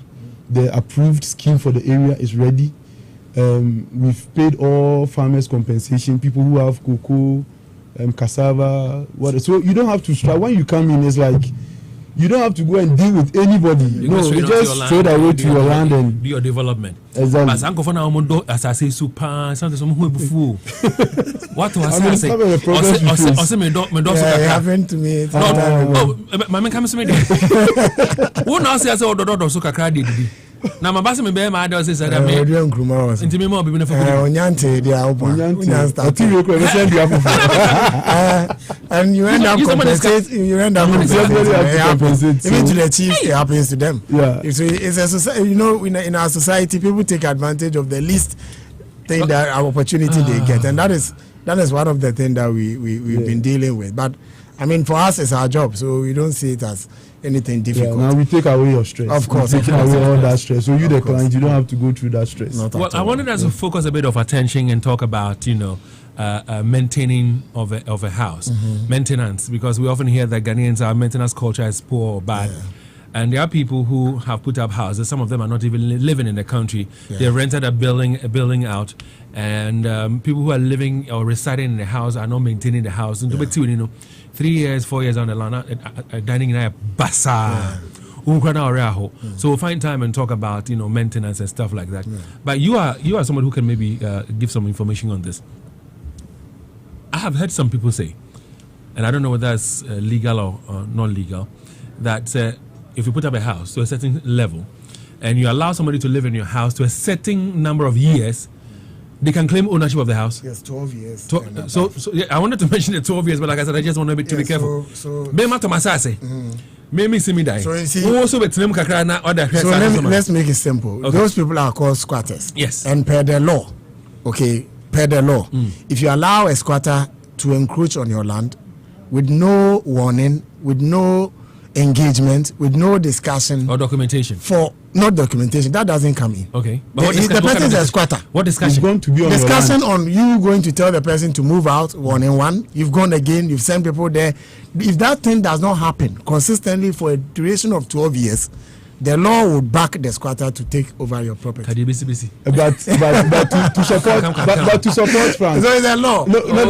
The approved scheme for the area is ready. We've paid all farmers compensation, people who have cocoa, cassava, so you don't have to struggle. When you come in, it's like you don't have to go and deal with anybody. You just straight away to your land and do your development. Exactly. As I say, super something before. What was I say? It happened to me. My man comes to me. Who now says, "Oh, the so crazy." Now my boss me be my dad says that me into me more be for onyante dia opa and you end up compensating. Even to the chiefs, it happens to them. It's a society, in our society, people take advantage of the least thing that our opportunity they get, and that is one of the things that we've been dealing with. But I mean, for us, it's our job, so we don't see it as anything difficult. Now we take away your stress. Of course. Take away all that stress. So you, the client, you don't have to go through that stress. Well, I wanted us to focus a bit of attention and talk about, maintaining of a house, maintenance, because we often hear that Ghanaians, our maintenance culture is poor or bad. And there are people who have put up houses. Some of them are not even living in the country. They rented a building out, and people who are living or residing in the house are not maintaining the house. And 3 years, 4 years on the line, dining in a bazaar. So we'll find time and talk about maintenance and stuff like that. But you are someone who can maybe give some information on this. I have heard some people say, and I don't know whether that's legal or not legal, that if you put up a house to a certain level and you allow somebody to live in your house to a certain number of years, they can claim ownership of the house. Yes, 12 years. So I wanted to mention the 12 years, but like I said, I just want to be careful. So let's make it simple. Okay. Those people are called squatters. Yes. And per the law, if you allow a squatter to encroach on your land with no warning, with no engagement with no discussion or documentation. For not documentation, that doesn't come in. Okay, but the person is a squatter. What discussion? It's going to be on discussion on you going to tell the person to move out 1 and 1. You've gone again. You've sent people there. If that thing does not happen consistently for a duration of 12 years, the law would back the squatter to take over your property. But to support Frank. So it's a law. It's the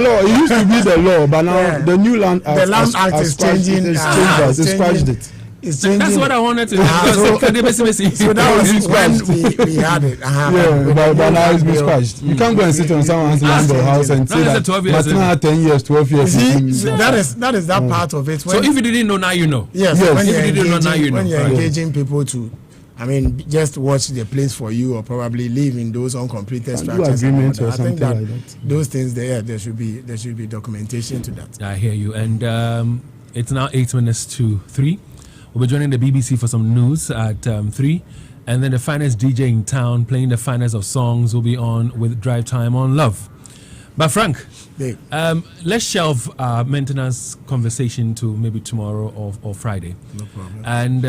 law. It used to be the law, but now the new land act. The land act is changing. It's scratched it. It's changing. That's what I wanted to. So that was when we had it. But now it's been scratched. You can't go and sit on someone's land or house and say that. 12 years. 10 years, 12 years. See, that is that part of it. So if you didn't know, now you know. Yes. When you didn't know, now you know. When you're engaging people to, just watch the place for you, or probably live in those uncompleted structures. Agreements or I think something that like that. those things there should be documentation to that. I hear you. And it's now 8 minutes to 3. We'll be joining the BBC for some news at 3. And then the finest DJ in town playing the finest of songs will be on with Drive Time on Love. But Frank, let's shelve our maintenance conversation to maybe tomorrow or Friday. No problem. And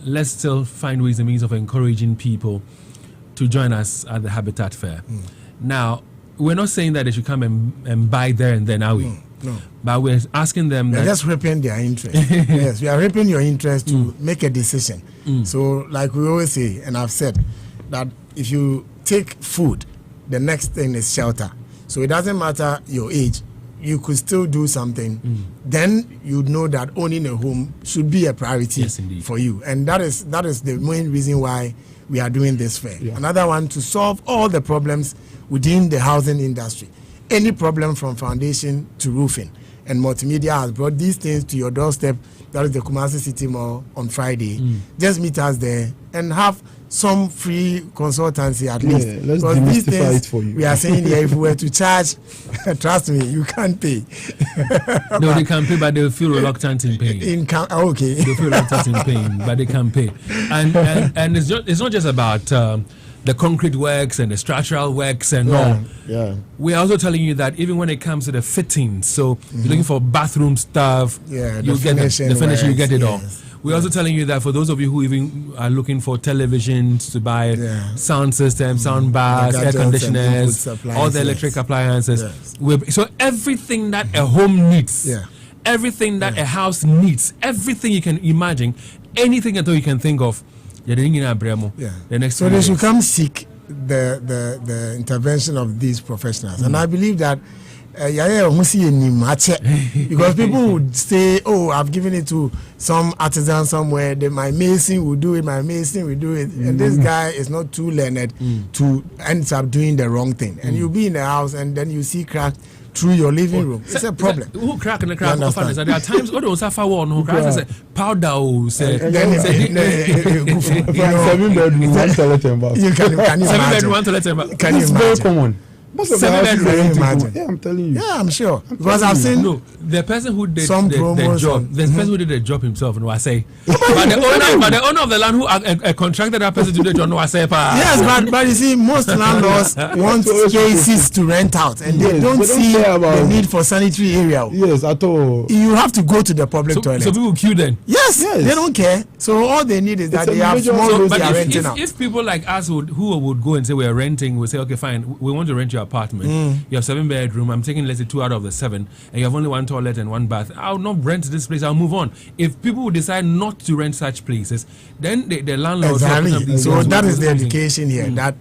let's still find ways and means of encouraging people to join us at the Habitat Fair. Now, we're not saying that they should come and buy there and then, are we? No. But we're asking them we're that... just ripping their interest. Yes, we are ripping your interest to make a decision. So, like we always say, and I've said, that if you take food, the next thing is shelter. So it doesn't matter your age, you could still do something. Then you know that owning a home should be a priority for you. And that is the main reason why we are doing this fair. Yeah. Another one, to solve all the problems within the housing industry. Any problem from foundation to roofing. And Multimedia has brought these things to your doorstep. That is the Kumasi City Mall on Friday. Just meet us there and have some free consultancy at least. Let's demystify it for you. We are saying here, if we were to charge, trust me, you can't pay. No, they can pay, but they'll feel reluctant in paying. Okay. They'll feel reluctant in paying, but they can pay. And it's not just about the concrete works and the structural works and all. Yeah. We're also telling you that even when it comes to the fittings, so you're looking for bathroom stuff, you get the finishing, you get it all. We're also telling you that for those of you who even are looking for televisions to buy, sound systems, sound bars, air conditioners, all the electric appliances. So everything that a home needs, everything that a house needs, everything you can imagine, anything at all you can think of, the next so they should come seek the intervention of these professionals. And I believe that because people would say, oh, I've given it to some artisan somewhere, then my mason will do it, and this guy is not too learned to end up doing the wrong thing. And you'll be in the house and then you see crack through your living room. It's a problem. Who crack in the crack? There are times when those suffer one who cracks powder. Say 7 bedroom, 1 toilet and bath. You can 7 bedroom, 1 toilet and bath. Can you imagine? Very common. Most of the houses are empty. Yeah, I'm telling you. Yeah, I'm sure. Because I've seen the person who did some the job. The person who did the job himself, no, I say. But the owner of the land who contracted that person to do the job, no, I say. Yes, but you see, most landlords want spaces to rent out, and they don't see the need for sanitary area. Yes, at all. You have to go to the public toilet. So people queue then. Yes, they don't care. So all they need is that they have small rooms they are renting out. If people like us who would go and say we are renting, we say, okay, fine, we want to rent your apartment. You have 7 bedroom. I'm taking, let's say, 2 out of the 7, and you have only 1 toilet and 1 bath. I'll not rent this place. I'll move on. If people would decide not to rent such places, then the landlord. Exactly. So that is the education here. That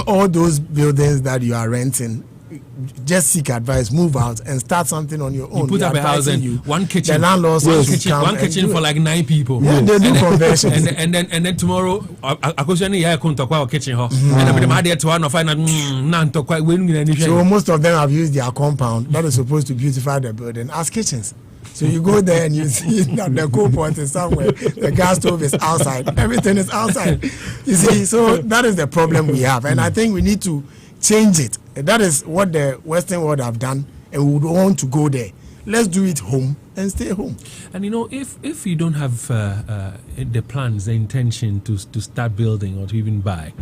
all those buildings that you are renting, just seek advice, move out, and start something on your own. You put up a house and 1 kitchen. The landlords one kitchen for like 9 people. Yeah, they do conversions. And then tomorrow, I go to kitchen. So most of them have used their compound that is supposed to beautify the building as kitchens. So you go there and you see that the coal pot is somewhere, the gas stove is outside, everything is outside. You see, so that is the problem we have, and I think we need to change it. That is what the Western world have done, and we would want to go there. Let's do it home and stay home. And you know, if you don't have the plans, the intention to start building or to even buy,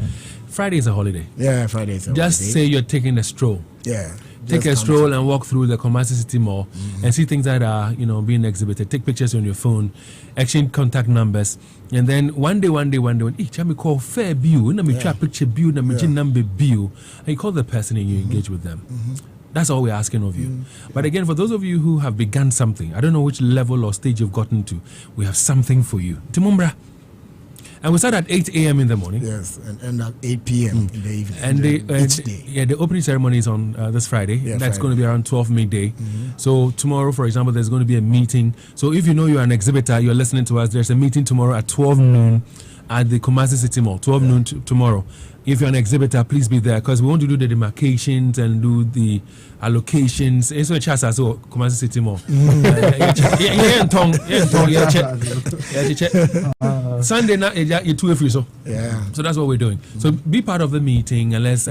Friday is a holiday. Yeah, Friday is a Just holiday. say you're taking a stroll. Yeah. Take a stroll and walk through the Kumasi City Mall and see things that are, being exhibited. Take pictures on your phone, exchange contact numbers, and then one day, each time you call fair view, and me try picture view, and me number view, and you call the person and you engage with them. That's all we're asking of you. But again, for those of you who have begun something, I don't know which level or stage you've gotten to, we have something for you. Timumbra. And we start at 8 a.m. in the morning. Yes, and end at 8 p.m. in the evening. And each day. Yeah, the opening ceremony is on this Friday. Yeah, That's Friday. going to be around 12 midday. So tomorrow, for example, there's going to be a meeting. So if you know you're an exhibitor, you're listening to us, there's a meeting tomorrow at 12 noon at the Kumasi City Mall, 12 noon tomorrow. If you're an exhibitor, please be there because we want to do the demarcations and do the allocations. It's a chance as well, Kumasi City Mall. Sunday night, you're too free, so so that's what we're doing. So be part of the meeting and let's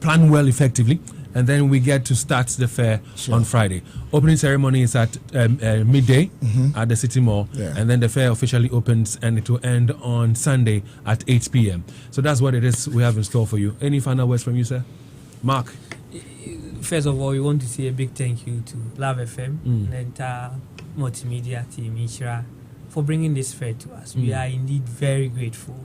plan well effectively. And then we get to start the fair on Friday. Opening ceremony is at midday at the City Mall, and then the fair officially opens and it will end on Sunday at 8 p.m. So that's what it is we have in store for you. Any final words from you, sir? Mark? First of all, we want to say a big thank you to Love FM and the entire multimedia team, Ishra, for bringing this fair to us. We are indeed very grateful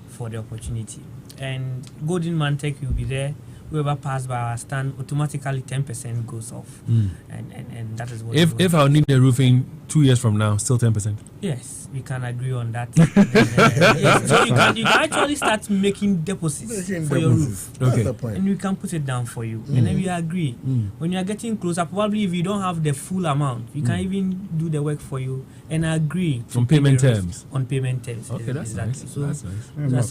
for the opportunity. And Golden Mantec will be there. Whoever passed by our stand, automatically 10% goes off. And that is what if I'll need the roofing 2 years from now, still 10%? Yes, we can agree on that. Yes, so you can actually start making deposits for your roof. That's the point. And we can put it down for you. And then we agree. When you are getting closer, probably if you don't have the full amount, we can even do the work for you and agree on payment terms. On payment terms. Okay, that's nice. So that's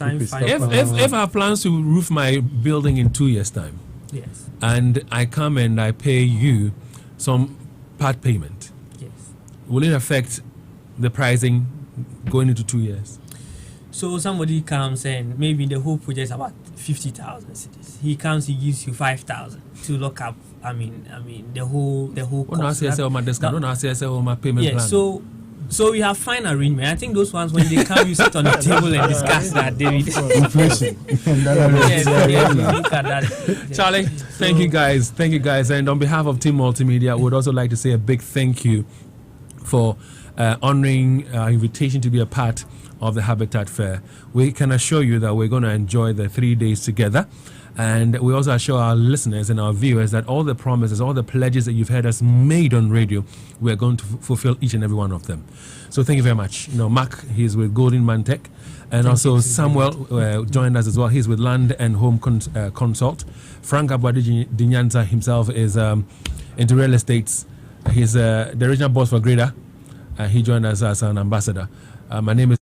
nice. If I have plans to roof my building in 2 years' time, yes, and I come and I pay you some part payment, yes, will it affect the pricing going into 2 years? So somebody comes and maybe the whole project is about 50,000 cedis. He comes, he gives you 5,000 to lock up. I mean the whole cost. Don't ask my payment plan. So we have fine arrangement. I think those ones when they come, you sit on the table and discuss that, David. Inflation. Yes, we look at that. Charlie, thank you guys. And on behalf of Team Multimedia, I would also like to say a big thank you for honoring our invitation to be a part of the Habitat Fair. We can assure you that we're going to enjoy the 3 days together. And we also assure our listeners and our viewers that all the promises, all the pledges that you've heard us made on radio, we're going to fulfill each and every one of them. So thank you very much. Mark, he's with Golden Mantec. And also Samuel joined us as well. He's with Land and Home Consult. Frank Abwadi Dinyanza himself is into real estate. He's the regional boss for Greda. He joined us as an ambassador. My name is